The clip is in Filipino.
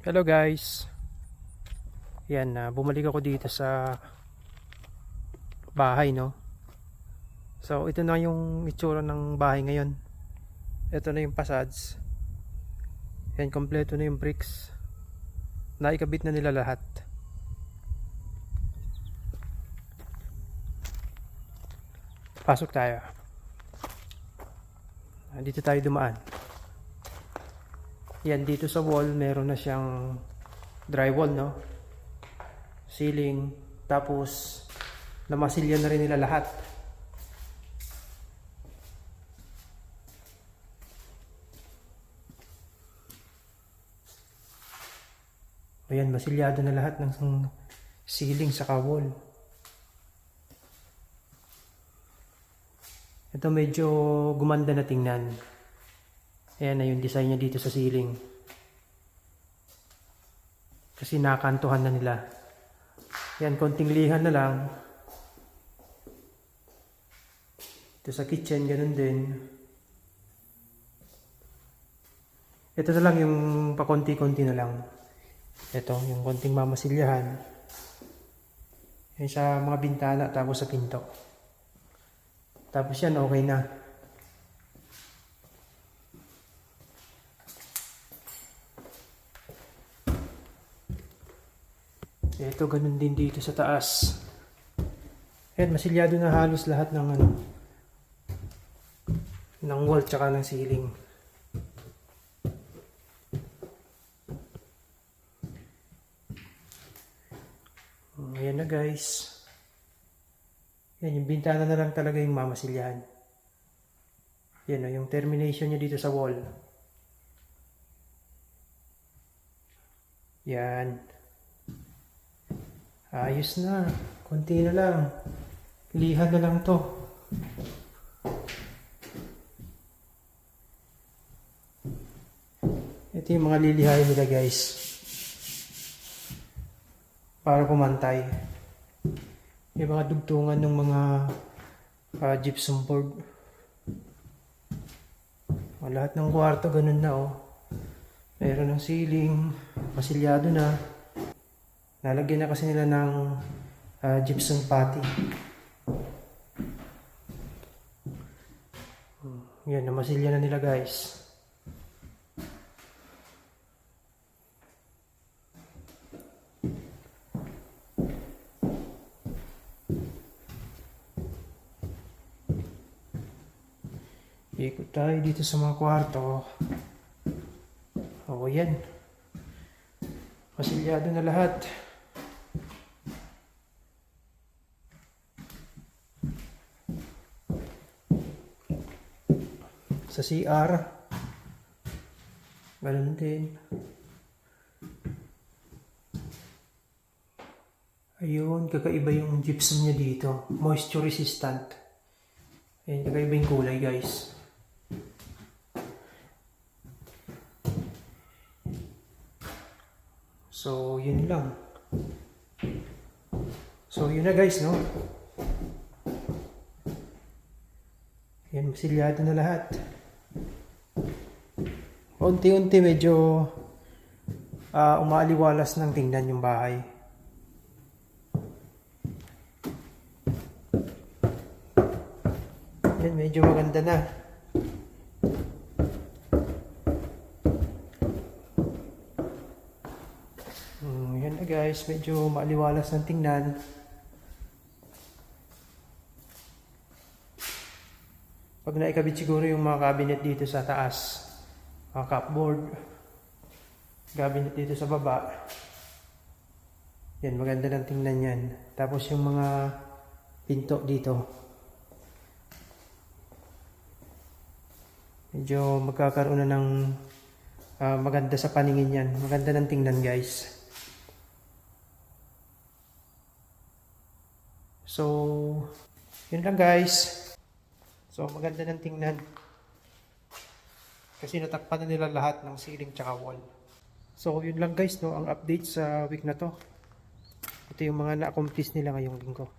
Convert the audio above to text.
Hello guys. Yan, bumalik ako dito sa bahay, no. So ito na yung itsura ng bahay ngayon. Ito na yung facades. Yan, kompleto na yung bricks. Naikabit na nila lahat. Pasok tayo. Dito tayo dumaan. Yan, dito sa wall meron na siyang drywall, no, ceiling, tapos namasilya na rin nila lahat. Ayan, masilyado na lahat ng ceiling saka wall. Ito medyo gumanda na tingnan. Ayan na yung design niya dito sa ceiling. Kasi nakantuhan na nila. Ayan, konting lihan na lang. Ito sa kitchen, ganun din. Ito na lang yung pakonti-konti na lang. Ito, yung konting mamasilyahan. Yan sa mga bintana, tapos sa pinto. Tapos yan, okay na. Ito, ganun din dito sa taas. Ayan, masilyado na halos lahat ng ng wall tsaka ng ceiling. Ayan na guys. Yan, yung bintana na lang talaga yung mamasilyahan. Yan o, yung termination niya dito sa wall. Yan. Ayos na. Konti na lang. Lihan na lang to. Ito yung mga lilihain nila guys. Para pumantay. Yung mga dugtungan ng mga gypsum board. Lahat ng kwarto ganun na oh. Meron ng ceiling. Masilyado na. Nalagyan na kasi nila ng gypsum putty. Yan, namasilya na nila guys. Ikot tayo dito sa mga kwarto. O yan. Masilyado na lahat. Sa CR, ganun din. Ayun, kakaiba yung gypsum niya dito. Moisture resistant. Ayun, kakaiba yung kulay guys. So, yun lang. So, yun na guys, no? Yan, masilyado na lahat. Unti-unti medyo umaaliwalas ng tingnan yung bahay. Yan, medyo maganda na. Yan na guys, medyo maaliwalas ng tingnan. Pag naikabit siguro yung mga cabinet dito sa taas, mga cupboard, cabinet dito sa baba, yan, maganda ng tingnan yan. Tapos yung mga pinto dito, medyo magkakaroon na ng maganda sa paningin yan. Maganda ng tingnan guys. So, yun lang guys. So, maganda ng tingnan. Kasi natakpan na nila lahat ng ceiling tsaka wall. So, yun lang guys, no, ang update sa week na to. Ito yung mga na-accomplish nila ngayong linggo.